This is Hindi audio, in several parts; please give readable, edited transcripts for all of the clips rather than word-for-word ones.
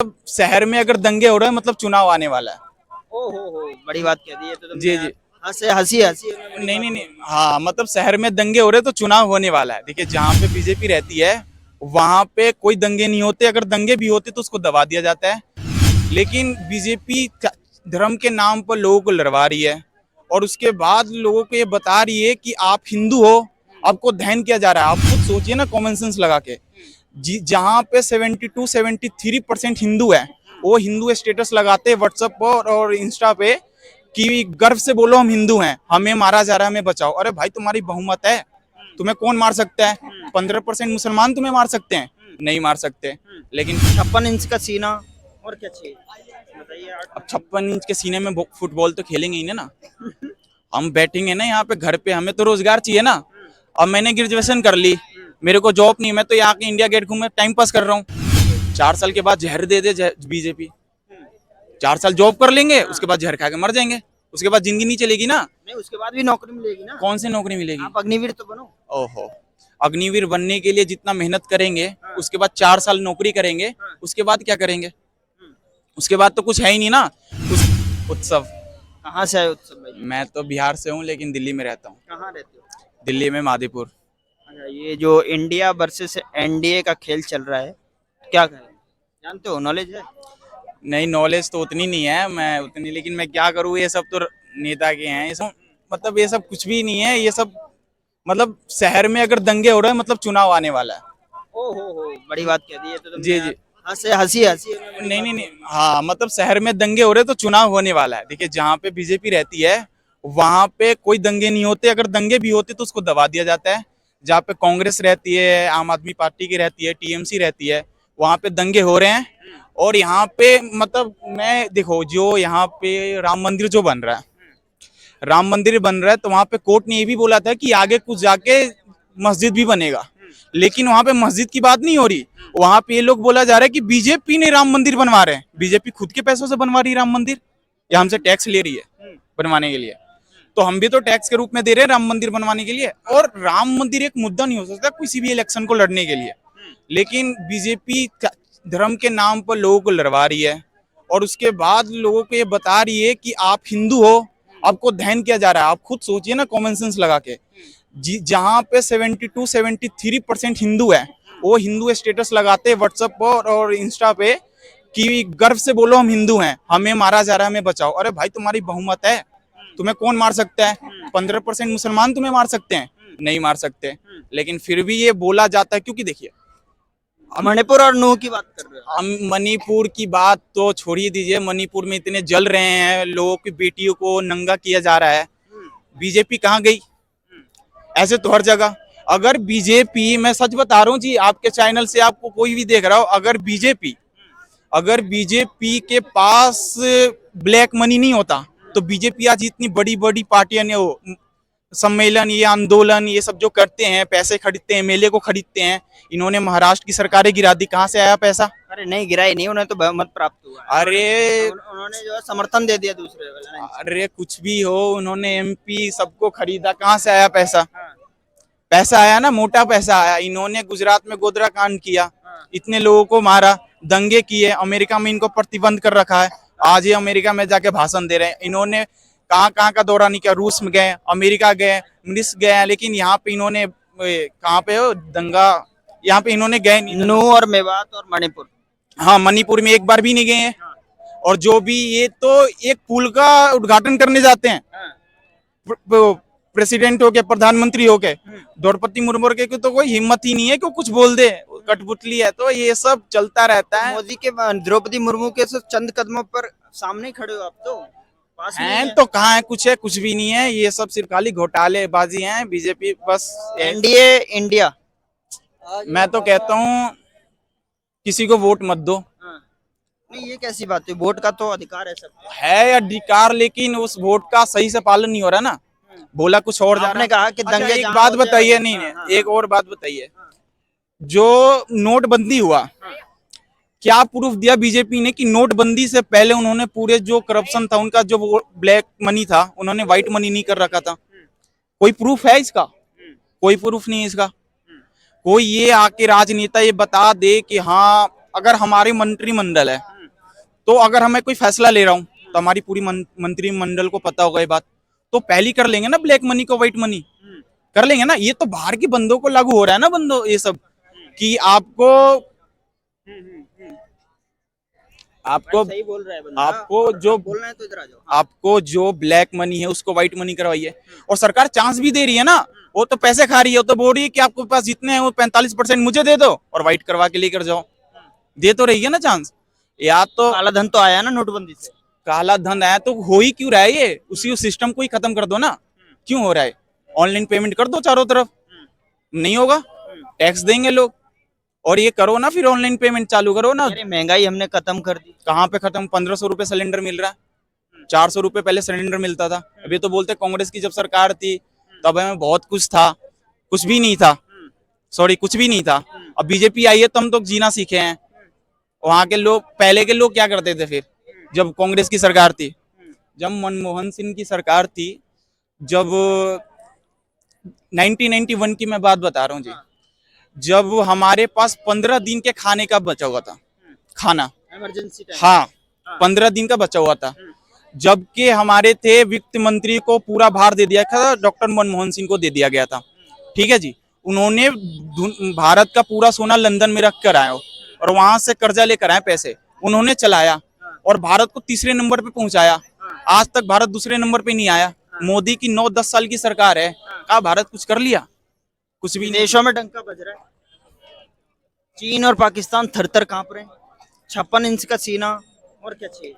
शहर में अगर दंगे हो रहे हैं मतलब चुनाव आने वाला है। हो बड़ी बात कह दी है तो जी तुमने। जी। हंसी हंसी हंसी है, बड़ी नहीं बात नहीं बोल नहीं, दी। हाँ मतलब शहर में दंगे हो रहे हैं तो चुनाव होने वाला है। देखिए जहाँ पे बीजेपी रहती है वहां पे कोई दंगे नहीं होते, अगर दंगे भी होते तो उसको दबा दिया जाता है। लेकिन बीजेपी धर्म के नाम पर लोगों को लड़वा रही है और उसके बाद लोगों को ये बता रही है कि आप हिंदू हो, आपको दहन किया जा रहा है। आप खुद सोचिए ना कॉमन सेंस लगा के, जहाँ पे 72-73% हिंदू है, वो हिंदू स्टेटस लगाते हैं व्हाट्सएप पर और इंस्टा पे कि गर्व से बोलो हम हिंदू हैं, हमें मारा जा रहा है, हमें बचाओ। अरे भाई तुम्हारी बहुमत है, तुम्हें कौन मार सकता है? 15% मुसलमान तुम्हें मार सकते हैं? नहीं मार सकते। लेकिन 56 इंच का सीना और क्या चाहिए बताइए। अब 56 इंच के सीने में फुटबॉल तो खेलेंगे ही ना। हम बैठेंगे ना यहाँ पे घर पे, हमें तो रोजगार चाहिए ना। अब मैंने ग्रेजुएशन कर ली, मेरे को जॉब नहीं, मैं तो यहाँ के इंडिया गेट घूमे टाइम पास कर रहा हूँ। 4 साल के बाद जहर दे दे बीजेपी, 4 साल जॉब कर लेंगे, उसके बाद जहर खा के मर जाएंगे, उसके बाद जिंदगी नहीं चलेगी ना। नहीं, उसके बाद भी नौकरी मिलेगी ना। कौन सी नौकरी मिलेगी? आप अग्निवीर तो बनो। ओहो, अग्निवीर बनने के लिए जितना मेहनत करेंगे, उसके बाद 4 साल नौकरी करेंगे, उसके बाद क्या करेंगे? उसके बाद तो कुछ है ही नहीं ना। उस उत्सव, कहाँ से आए उत्सव भाई? मैं तो बिहार से हूँ लेकिन दिल्ली में रहता हूँ। कहाँ रहते हो? दिल्ली में मादीपुर। अच्छा, ये जो इंडिया वर्सेस एनडीए का खेल चल रहा है, क्या कहें? जानते हो, नॉलेज है? नहीं नॉलेज तो उतनी नहीं है मैं उतनी, लेकिन मैं क्या करूँ, ये सब तो नेता के हैं ये सब, मतलब ये सब कुछ भी नहीं है ये सब। मतलब शहर में अगर दंगे हो रहे हैं मतलब चुनाव आने वाला है। हो बड़ी बात कह दी है तो जी तुमने। जी। हंसी हंसी हंसी है, बड़ी नहीं बात नहीं नहीं, बोल दी। हाँ मतलब शहर में दंगे हो रहे हैं तो चुनाव होने वाला है। देखिए जहाँ पे बीजेपी रहती है वहां पे कोई दंगे नहीं होते, अगर दंगे भी होते तो उसको दबा दिया जाता है। जहाँ पे कांग्रेस रहती है, आम आदमी पार्टी की रहती है, टीएमसी रहती है, वहां पे दंगे हो रहे हैं। और यहाँ पे मतलब मैं देखो, जो यहाँ पे राम मंदिर जो बन रहा है, राम मंदिर बन रहा है तो वहां पे कोर्ट ने ये भी बोला था कि आगे कुछ जाके मस्जिद भी बनेगा। लेकिन वहां पे मस्जिद की बात नहीं हो रही, वहां पे ये लोग बोला जा रहा है कि बीजेपी ने राम मंदिर बनवा रहे हैं। बीजेपी खुद के पैसों से बनवा रही है राम मंदिर या हमसे टैक्स ले रही है बनवाने के लिए? तो हम भी तो टैक्स के रूप में दे रहे हैं राम मंदिर बनवाने के लिए। और राम मंदिर एक मुद्दा नहीं हो सकता किसी भी इलेक्शन को लड़ने के लिए। लेकिन बीजेपी धर्म के नाम पर लोगों को लड़वा रही है और उसके बाद लोगों को ये बता रही है कि आप हिंदू हो, आपको दहन किया जा रहा है। आप खुद सोचिए ना कॉमन सेंस लगा के, जहाँ पे 72-73% हिंदू है, वो हिंदू स्टेटस लगाते हैं व्हाट्सएप पर और इंस्टा पे कि गर्व से बोलो हम हिंदू हैं, हमें मारा जा रहा है, हमें बचाओ। अरे भाई तुम्हारी बहुमत है, तुम्हें कौन मार सकता है? 15% मुसलमान तुम्हें मार सकते हैं? नहीं मार सकते। लेकिन फिर भी ये बोला जाता है, क्योंकि देखिए मणिपुर और नूह की बात कर रहे हो? हम मणिपुर की बात तो छोड़िए दीजिए, मणिपुर में इतने जल रहे हैं, लोगों की बेटियों को नंगा किया जा रहा है, बीजेपी कहाँ गई? ऐसे तो हर जगह। अगर बीजेपी, मैं सच बता रहा हूँ जी, आपके चैनल से आपको कोई भी देख रहा हो, अगर बीजेपी के पास ब्लैक मनी नहीं होता तो बीजेपी आज इतनी बड़ी बड़ी पार्टियां ने वो सम्मेलन, ये आंदोलन, ये सब जो करते हैं, पैसे खरीदते हैं, मेले को खरीदते हैं, इन्होंने महाराष्ट्र की सरकारें गिरा दी। कहाँ से आया पैसा? अरे नहीं, गिराई नहीं, उन्हें तो बहुमत प्राप्त हुआ है। अरे उन्होंने जो है समर्थन दे दिया दूसरे वाले ने। अरे कुछ भी हो, उन्होंने एमपी सबको खरीदा, कहाँ से आया पैसा? हाँ, पैसा आया ना, मोटा पैसा आया। इन्होंने गुजरात में गोदरा कांड किया, हाँ। इतने लोगों को मारा, दंगे किए, अमेरिका में इनको प्रतिबंध कर रखा है। आज ये अमेरिका में जाके भाषण दे रहे हैं। इन्होंने कहाँ कहाँ का दौरा नहीं किया, रूस में गए, अमेरिका गए, मिस गए, लेकिन यहाँ पे इन्होंने कहाँ पे हो दंगा, यहाँ पे इन्होंने गए नहीं। नूह और मेवात और मणिपुर। हाँ मणिपुर में एक बार भी नहीं गए हैं। और जो भी, ये तो एक पुल का उद्घाटन करने जाते हैं, प्रेसिडेंट हो के, प्रधानमंत्री हो के, द्रौपदी मुर्मू के तो कोई हिम्मत ही नहीं है कि कुछ बोल दे, कठपुतली है। तो ये सब चलता रहता है। मोदी के द्रौपदी मुर्मू के से चंद कदमों पर सामने खड़े हो आप तो, पास में हैं है। तो कहाँ है? कुछ है? कुछ भी नहीं है। ये सब सिर्फ खाली घोटालेबाजी है। बीजेपी बस एनडीए इंडिया। मैं तो कहता हूँ किसी को वोट मत दो। हाँ। नहीं, ये कैसी बात है? वोट का तो अधिकार है सबको। है अधिकार, लेकिन उस वोट का सही से पालन नहीं हो रहा ना। बोला कुछ और जा रहा आपने है। कहा कि अच्छा दंगे एक जहाँ बात होते हैं बताइए, वैसे- नहीं हाँ, नहीं, हाँ, एक और बात बताइए, हाँ, जो नोटबंदी हुआ, क्या प्रूफ दिया बीजेपी ने कि नोटबंदी से पहले उन्होंने पूरे जो करप्शन था उनका, जो ब्लैक मनी था, उन्होंने व्हाइट मनी नहीं कर रखा था? कोई प्रूफ है इसका? कोई प्रूफ नहीं है इसका। कोई ये आके राजनेता ये बता दे कि हाँ अगर हमारी मंत्रिमंडल है, तो अगर हमें कोई फैसला ले रहा हूँ तो हमारी पूरी मंत्रिमंडल को पता होगा ये बात, तो पहले ही कर लेंगे ना ब्लैक मनी को व्हाइट मनी कर लेंगे ना। ये तो बाहर के बंदों को लागू हो रहा है ना, बंदो ये सब कि आपको आपको सही बोल रहा है बंदा। आपको जो बोलना है तो इधर आ जाओ। आपको जो ब्लैक मनी है उसको व्हाइट मनी करवाइए, और सरकार चांस भी दे रही है ना, वो तो पैसे खा रही है, वो तो बोल रही है कि आपके पास जितने हैं वो 45% मुझे दे दो और व्हाइट करवा के लेकर जाओ। दे तो रही है ना चांस। या तो काला धन तो आया ना नोटबंदी से। काला धन आया तो हो ही क्यों रहा है, ये उसी सिस्टम को ही खत्म कर दो ना। क्यों हो रहा है? ऑनलाइन पेमेंट कर दो चारों तरफ, नहीं होगा, टैक्स देंगे लोग। और ये करो ना, फिर ऑनलाइन पेमेंट चालू करो ना। अरे महंगाई हमने खत्म कर दी। कहाँ पे खत्म? 1500 रुपए सिलेंडर मिल रहा है, 400 रुपए पहले सिलेंडर मिलता था। अभी तो बोलते कांग्रेस की जब सरकार थी तब हमें बहुत कुछ था, कुछ भी नहीं था, सॉरी कुछ भी नहीं था। अब बीजेपी आई है तो हम तो जीना सीखे हैं। वहां के लोग, पहले के लोग क्या करते थे फिर जब कांग्रेस की सरकार थी? जब मनमोहन सिंह की सरकार थी, जब 1991 की मैं बात बता रहा हूँ जी, जब हमारे पास 15 दिन के खाने का बचा हुआ था, खाना, इमरजेंसी टाइम। हाँ 15 दिन का बचा हुआ था, जबकि हमारे थे वित्त मंत्री को पूरा भार दे दिया था, डॉक्टर मनमोहन सिंह को दे दिया गया था। ठीक है जी, उन्होंने भारत का पूरा सोना लंदन में रख कर आए और वहां से कर्जा लेकर आए, पैसे उन्होंने चलाया और भारत को तीसरे नंबर पे पहुंचाया। आज तक भारत दूसरे नंबर पे नहीं आया। मोदी की 9-10 साल की सरकार है, कहा भारत कुछ कर लिया? कुछ भी नहीं। देशों में डंका बज रहा है। चीन और पाकिस्तान थर-थर कांप रहे हैं। 56 इंच का सीना, और क्या चाहिए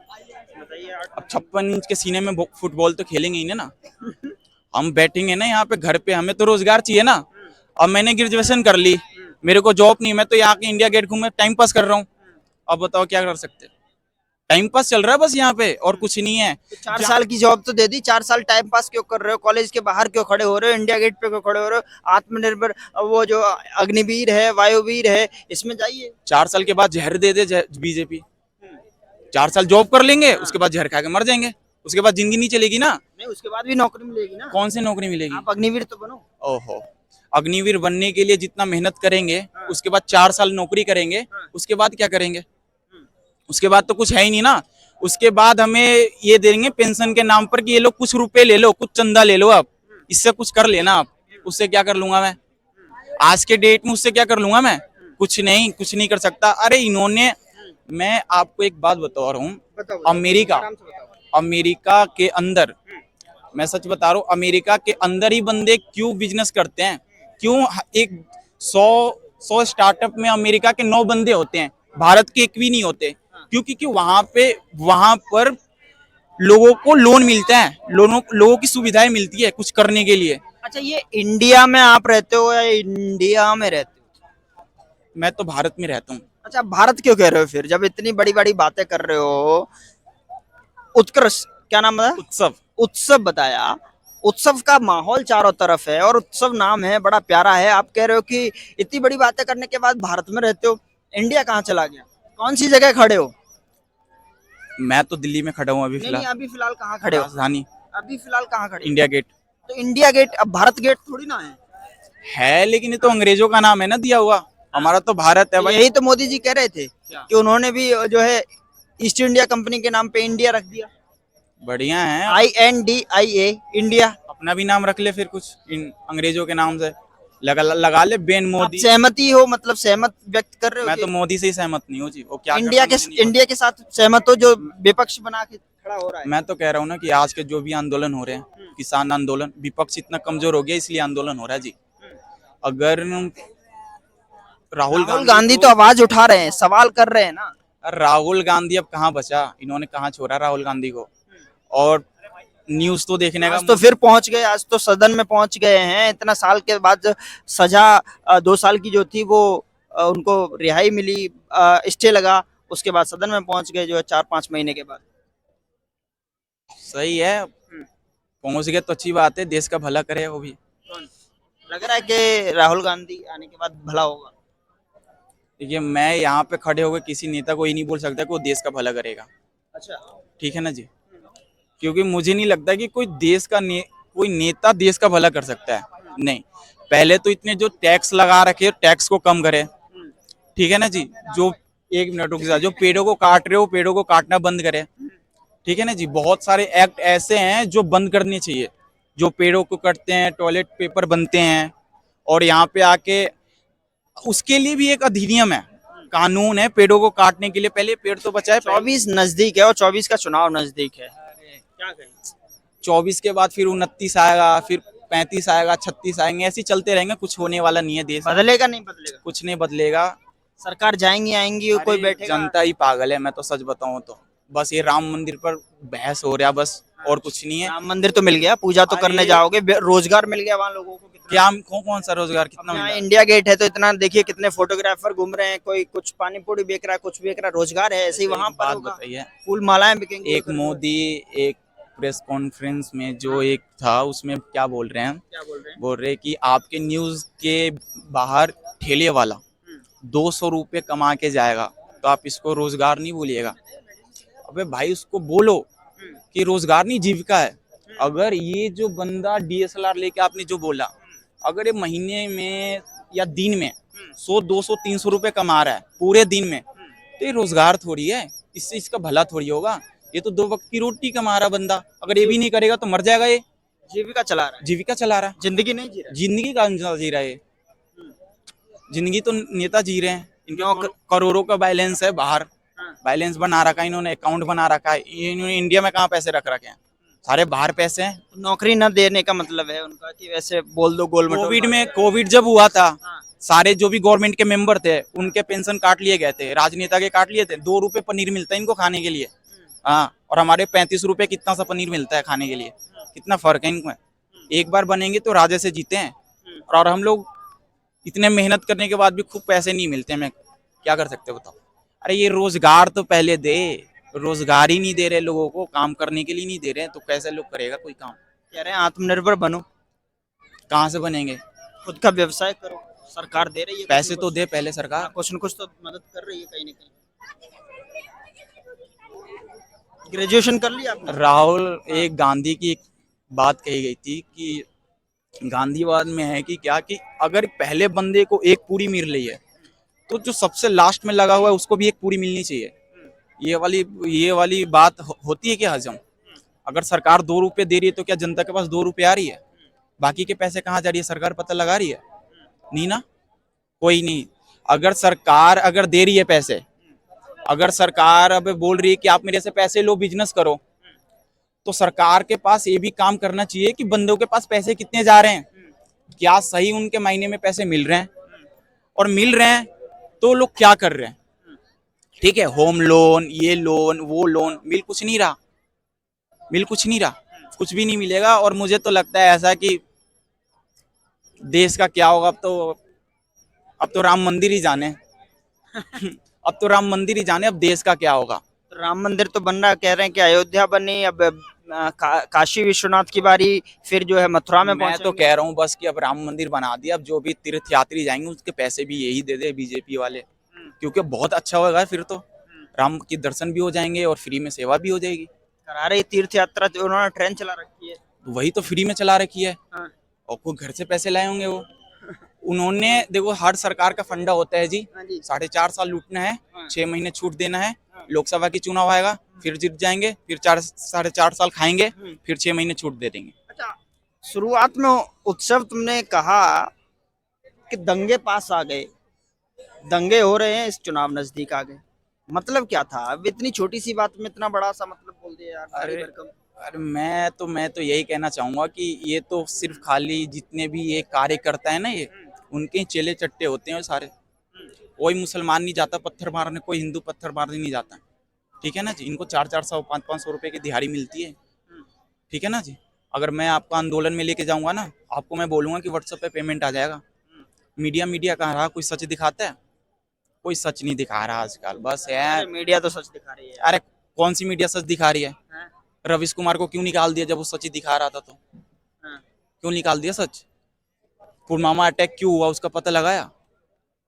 बताइए। अब 56 इंच के सीने में फुटबॉल तो खेलेंगे ही ना। हम बैठेंगे ना यहाँ पे घर पे, हमें तो रोजगार चाहिए ना। अब मैंने ग्रेजुएशन कर ली, मेरे को जॉब नहीं, मैं तो यहाँ के इंडिया गेट घूमे टाइम पास कर रहा हूँ। अब बताओ क्या कर सकते? टाइम पास चल रहा है बस यहाँ पे, और कुछ नहीं है। तो 4 साल की जॉब तो दे दी, 4 साल टाइम पास क्यों कर रहे हो? कॉलेज के बाहर क्यों खड़े हो रहे हो? इंडिया गेट पे क्यों खड़े हो रहे हो? आत्मनिर्भर वो जो अग्निवीर है, वायुवीर है, इसमें जाइए। 4 साल के बाद जहर दे दे बीजेपी, 4 साल जॉब कर लेंगे, उसके बाद जहर खा के मर जाएंगे, उसके बाद जिंदगी नहीं चलेगी ना। नहीं, उसके बाद भी नौकरी मिलेगी ना। कौन सी नौकरी मिलेगी? आप अग्निवीर तो बनो। ओहो, अग्निवीर बनने के लिए जितना मेहनत करेंगे, उसके बाद 4 साल नौकरी करेंगे, उसके बाद क्या करेंगे? उसके बाद तो कुछ है ही नहीं ना। उसके बाद हमें ये देंगे पेंशन के नाम पर कि ये लोग कुछ रुपए ले लो, कुछ चंदा ले लो, आप इससे कुछ कर लेना। आप उससे क्या कर लूंगा मैं? आज के डेट में उससे क्या कर लूंगा मैं? कुछ नहीं, कुछ नहीं कर सकता। अरे इन्होंने, मैं आपको एक बात बता रहा हूँ, अमेरिका के अंदर, मैं सच बता रहा हूँ, अमेरिका के अंदर ही बंदे क्यों बिजनेस करते हैं? क्यों एक 100 स्टार्टअप में अमेरिका के 9 बंदे होते हैं, भारत के एक भी नहीं होते? क्योंकि वहां पर लोगों को लोन मिलता है, लोगों की सुविधाएं मिलती है कुछ करने के लिए। अच्छा, ये इंडिया में आप रहते हो या इंडिया में रहते हो? मैं तो भारत में रहता हूँ। अच्छा, भारत क्यों कह रहे हो फिर, जब इतनी बड़ी बड़ी बातें कर रहे हो? उत्कर्ष, क्या नाम है? उत्सव, उत्सव बताया। उत्सव का माहौल चारों तरफ है और उत्सव नाम है, बड़ा प्यारा है। आप कह रहे हो कि इतनी बड़ी बातें करने के बाद भारत में रहते हो। इंडिया कहाँ चला गया? कौन सी जगह खड़े हो? मैं तो दिल्ली में खड़ा हूँ अभी नहीं, फिलहाल। अभी फिलहाल कहाँ खड़े हो? राजधानी अभी फिलहाल कहाँ खड़े हो? इंडिया गेट तो इंडिया गेट अब भारत गेट थोड़ी ना है, लेकिन ये तो अंग्रेजों का नाम है ना दिया हुआ, हमारा तो भारत है भाई। यही तो मोदी जी कह रहे थे कि उन्होंने भी जो है ईस्ट इंडिया कंपनी के नाम पे इंडिया रख दिया। बढ़िया है, INDIA, इंडिया। अपना भी नाम रख ले फिर कुछ इन अंग्रेजों के नाम से, लगा ले बेन आप मोदी। सहमति हो, मतलब सहमत व्यक्त कर रहे हो? मैं तो मोदी से ही सहमत नहीं हूँ जी, वो क्या इंडिया करता के है मुझे नहीं इंडिया के साथ सहमत हो जो विपक्ष बना के खड़ा हो रहा पता। है? मैं तो कह रहा हूँ ना कि आज के जो भी आंदोलन हो रहे हैं, किसान आंदोलन, विपक्ष इतना कमजोर हो गया इसलिए आंदोलन हो रहा है जी। अगर राहुल गांधी तो आवाज उठा रहे हैं, सवाल कर रहे हैं ना। राहुल गांधी अब कहाँ बचा, इन्होंने कहाँ छोड़ा राहुल गांधी को। और न्यूज तो देखने का आज तो फिर पहुंच गए, आज तो सदन में पहुंच गए हैं। इतना साल के बाद सजा 2 साल की जो थी वो उनको रिहाई मिली, स्टे लगा, उसके बाद सदन में पहुंच गए जो है 4-5 महीने के बाद। सही है, पहुंच गए तो अच्छी बात है, देश का भला करे वो भी। लग रहा है कि राहुल गांधी आने के बाद भला होगा। देखिए, मैं यहाँ पे खड़े होकर किसी नेता को ये नहीं बोल सकता कि वो देश का भला करेगा। अच्छा, ठीक है ना जी, क्योंकि मुझे नहीं लगता कि कोई कोई नेता देश का भला कर सकता है। नहीं, पहले तो इतने जो टैक्स लगा रखे, टैक्स को कम करे। ठीक है ना जी, जो एक मिनट रुक जा, जो पेड़ों को काट रहे हो पेड़ों को काटना बंद करें, ठीक है ना जी। बहुत सारे एक्ट ऐसे हैं जो बंद करने चाहिए, जो पेड़ों को कटते हैं, टॉयलेट पेपर बनते हैं, और यहाँ पे आके उसके लिए भी एक अधिनियम है, कानून है पेड़ों को काटने के लिए। पहले पेड़ तो बचाए, 24 नजदीक है और 24 का चुनाव नजदीक है, क्या कहें? 24 के बाद फिर 29 आएगा, फिर 35 आएगा, 36 आएंगे, ऐसे ही चलते रहेंगे। कुछ होने वाला नहीं है देश में, बदलेगा नहीं बदलेगा? कुछ नहीं बदलेगा। सरकार जाएंगी आएंगी कोई अरे बैठेगा? जनता ही पागल है, मैं तो सच बताऊं तो। बस ये राम मंदिर पर बहस हो रहा बस, और कुछ नहीं है। राम मंदिर तो मिल गया, पूजा तो करने अरे जाओगे, रोजगार मिल गया वहाँ लोगों को कितना? क्या कौन सा रोजगार कितना यहाँ मिल रहा है? इंडिया गेट है तो इतना देखिए कितने फोटोग्राफर घूम रहे हैं, कोई कुछ पानी पूरी बेच रहा है, कुछ बेच रहा है, रोजगार है। ऐसे ही वहाँ एक पर बात होगा, बताइए, फूल मालाएं बिकेंगी एक उधर। मोदी एक प्रेस कॉन्फ्रेंस में जो एक था उसमें क्या बोल रहे हैं, क्या बोल रहे हैं? बोल रहे कि आपके न्यूज के बाहर ठेले वाला 200 रुपये कमा के जाएगा तो आप इसको रोजगार नहीं बोलिएगा। अबे भाई उसको बोलो कि रोजगार नहीं जीविका है। अगर ये जो बंदा डीएसएलआर लेके आपने जो बोला, अगर ये महीने में या दिन में 100 200 300 रुपये कमा रहा है पूरे दिन में, तो ये रोजगार थोड़ी है, इससे इसका भला थोड़ी होगा। ये तो 2 वक्त की रोटी कमा रहा बंदा, अगर ये भी नहीं करेगा तो मर जाएगा। ये जीविका चला रहा है, जीविका चला रहा है, जिंदगी नहीं जी रहा जिंदगी का जी रहा है। ये जिंदगी तो नेता जी रहे हैं, इनके नौकर- करोड़ों का बैलेंस है बाहर, हाँ। बैलेंस बना रखा है इन्होंने, अकाउंट बना रखा है इन्होंने। इंडिया में कहाँ पैसे रख रखे हैं, सारे बाहर पैसे हैं। है। नौकरी न देने का मतलब है उनका कि वैसे बोल दो गोल मटोल कोविड बात। में, कोविड जब हुआ था, हाँ। सारे जो भी गवर्नमेंट के मेंबर थे उनके पेंशन काट लिए गए थे, राजनेता के काट लिए थे। 2 रुपए पनीर मिलता है इनको खाने के लिए, हाँ, और हमारे 35 रुपए कितना सा पनीर मिलता है खाने के लिए, कितना फर्क है इनमें। एक बार बनेंगे तो राजे से जीते हैं, और हम लोग इतने मेहनत करने के बाद भी खूब पैसे नहीं मिलते, हमें क्या कर सकते बताओ। अरे ये रोजगार तो पहले दे, रोजगार ही नहीं दे रहे लोगों को, काम करने के लिए नहीं दे रहे हैं, तो कैसे लोग करेगा कोई काम? कह रहे हैं आत्मनिर्भर बनो, कहाँ से बनेंगे? खुद का व्यवसाय करो, सरकार दे रही है पैसे कुछ तो न दे पहले कुछ। सरकार। हाँ, कुछ न कुछ तो मदद कर रही है कहीं ना कहीं। ग्रेजुएशन कर लिया आपने? राहुल, एक गांधी की एक बात कही गई थी कि गांधीवाद में है कि क्या, कि अगर पहले बंदे को एक पूरी मिल रही है तो जो सबसे लास्ट में लगा हुआ है उसको भी एक पूरी मिलनी चाहिए। ये वाली बात होती है क्या हजम? अगर सरकार 2 रुपए दे रही है तो क्या जनता के पास 2 रुपए आ रही है? बाकी के पैसे कहाँ जा रही है? सरकार पता लगा रही है? नहीं ना, कोई नहीं। अगर सरकार अगर दे रही है पैसे, अगर सरकार अब बोल रही है कि आप मेरे से पैसे लो, बिजनेस करो, तो सरकार के पास ये भी काम करना चाहिए कि बंदों के पास पैसे कितने जा रहे हैं, क्या सही उनके महीने में पैसे मिल रहे हैं, और मिल रहे हैं तो लोग क्या कर रहे हैं। ठीक है, होम लोन, ये लोन, वो लोन, मिल कुछ नहीं रहा, मिल कुछ नहीं रहा, कुछ भी नहीं मिलेगा। और मुझे तो लगता है ऐसा कि देश का क्या होगा, अब तो राम मंदिर ही जाने अब तो राम मंदिर ही जाने, अब देश का क्या होगा। तो राम मंदिर तो बन रहा, कह रहे हैं कि अयोध्या बनी, अब काशी विश्वनाथ की बारी, फिर जो है मथुरा में मैं तो पहुंचेंगे। कह रहा हूँ बस कि अब राम मंदिर बना दिया, अब जो भी तीर्थ यात्री जाएंगे उसके पैसे भी यही दे दे बीजेपी वाले, क्योंकि बहुत अच्छा होगा फिर तो। राम के दर्शन भी हो जाएंगे और फ्री में सेवा भी हो जाएगी। करा रही तीर्थ यात्रा, जो उन्होंने ट्रेन चला रखी है। तो वही तो फ्री में चला रखी है, हाँ। और कोई घर से पैसे लाए होंगे वो। उन्होंने देखो, हर सरकार का फंडा होता है जी, हाँ जी। 4.5 साल लूटना है, हाँ। 6 महीने छूट देना है, हाँ। लोकसभा की चुनाव आएगा, फिर जीत जाएंगे, फिर 4.5 साल खाएंगे, फिर 6 महीने छूट दे देंगे। अच्छा, शुरुआत में उत्सव तुमने कहा कि दंगे पास आ गए, दंगे हो रहे हैं, इस चुनाव नजदीक आ गए, मतलब क्या था? अब इतनी छोटी सी बात में इतना बड़ा सा मतलब बोल दिया यार, भारी अरे भरकम। अरे मैं तो यही कहना चाहूंगा कि ये तो सिर्फ खाली जितने भी ये कार्य करता है ना, ये उनके ही चेले चट्टे होते हैं सारे। कोई मुसलमान नहीं जाता पत्थर मारने, कोई हिंदू पत्थर मारने नहीं जाता, ठीक है ना जी। इनको 400 500 रुपए की दिहाड़ी मिलती है, ठीक है ना जी। अगर मैं आपको आंदोलन में लेके जाऊंगा ना, आपको मैं बोलूंगा कि व्हाट्सएप पे पेमेंट आ जाएगा। मीडिया कहाँ रहा, कोई सच दिखाता है? कोई सच नहीं दिखा रहा आजकल, बस यार। अरे मीडिया तो सच दिखा रही है यार। अरे कौन सी मीडिया सच दिखा रही है? हाँ, रविश कुमार को क्यों निकाल दिया जब वो सच ही दिखा रहा था? तो हाँ, क्यों निकाल दिया सच? पुलवामा अटैक क्यों हुआ उसका पता लगाया?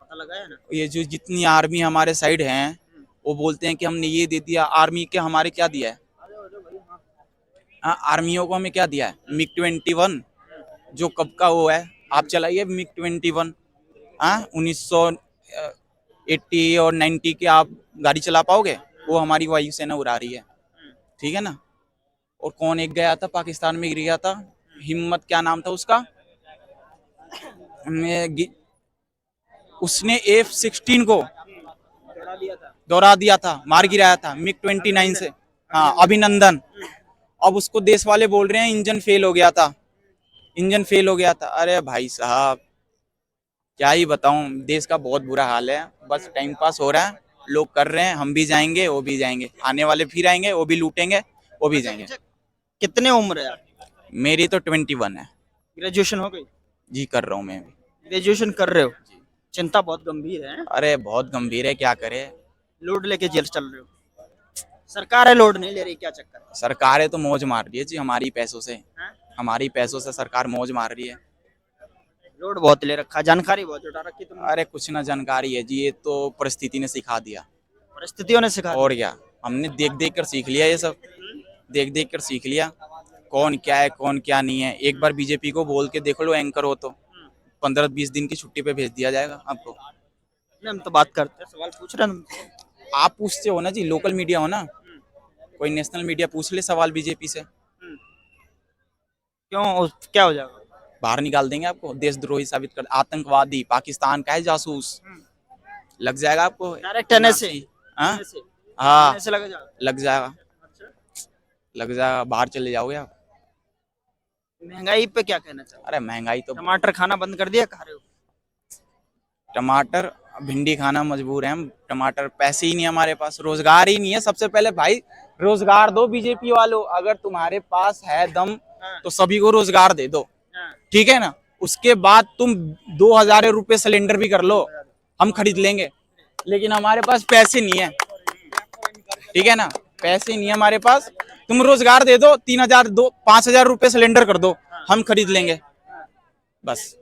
पता लगाया ना। ये जो जितनी आर्मी हमारे साइड है, वो बोलते हैं कि हमने ये दे दिया। आर्मी के हमारे क्या दिया है? हाँ, आर्मियों को हमें क्या दिया है? MiG-21, जो कब का वो है। आप चलाइए MiG-21, हाँ, 1900 80 और 90 के आप गाड़ी चला पाओगे? वो हमारी वायुसेना उड़ा रही है, ठीक है ना। और कौन एक गया था पाकिस्तान में, गिर गया था, हिम्मत क्या नाम था उसका, उसने F-16 को दौड़ा दिया था, मार गिराया था MiG-29 से। हाँ, अभिनंदन। अब उसको देश वाले बोल रहे हैं इंजन फेल हो गया था, इंजन फेल हो गया था। अरे भाई साहब, क्या ही बताऊं, देश का बहुत बुरा हाल है। बस टाइम पास हो रहा है, लोग कर रहे हैं, हम भी जाएंगे वो भी जाएंगे, आने वाले फिर आएंगे वो भी लूटेंगे वो भी जाएंगे। कितने उम्र है आपकी? मेरी तो 21 है ग्रेजुएशन हो गई? जी, कर रहा हूँ मैं भी। ग्रेजुएशन कर रहे हो? चिंता बहुत गंभीर है। अरे बहुत गंभीर है, क्या करे। लोड लेके जेल चल रहे हो? सरकार है लोड नहीं ले रही, क्या चक्कर है? सरकारें तो मौज मार रही है जी हमारी पैसों से, हाँ? हमारी पैसों से सरकार मौज मार रही है। लोड बहुत ले रखा, जानकारी बहुत जुटा रखी तुमने। अरे कुछ ना जानकारी है जी, ये तो परिस्थिति ने सिखा दिया। परिस्थितियों ने सिखा और क्या, हमने देख देख कर सीख लिया, ये सब देख देख कर सीख लिया, कौन क्या है कौन क्या नहीं है। एक बार बीजेपी को बोल के देख लो एंकर हो तो 15-20 दिन की छुट्टी पे भेज दिया जाएगा आपको। दिया। हम तो बात करते हैं, सवाल पूछ रहे हैं तुमसे। आप पूछते हो ना जी, लोकल मीडिया हो ना, कोई नेशनल मीडिया पूछ ले सवाल बीजेपी से, क्यों क्या हो जाएगा? बाहर निकाल देंगे आपको, देशद्रोही साबित कर, आतंकवादी, पाकिस्तान का है जासूस, लग जाएगा आपको डायरेक्ट एनएस से? हाँ NSA? हाँ, NSA लगा जाएगा? लग जाएगा, लग जाएगा, बाहर चले जाओगे आप। महंगाई पे क्या कहना चाहते अरे महंगाई तो, हो? टमाटर खाना बंद कर दिया, खा रहे हो? टमाटर भिंडी खाना मजबूर है हम, टमाटर पैसे ही नहीं हमारे पास, रोजगार ही नहीं है। सबसे पहले भाई रोजगार दो बीजेपी वालों, अगर तुम्हारे पास है दम तो सभी को रोजगार दे दो, ठीक है ना। उसके बाद तुम 2000 रुपए सिलेंडर भी कर लो, हम खरीद लेंगे, लेकिन हमारे पास पैसे नहीं है, ठीक है ना, पैसे नहीं है हमारे पास। तुम रोजगार दे दो, 3000 दो, 5000 रुपए सिलेंडर कर दो, हम खरीद लेंगे बस।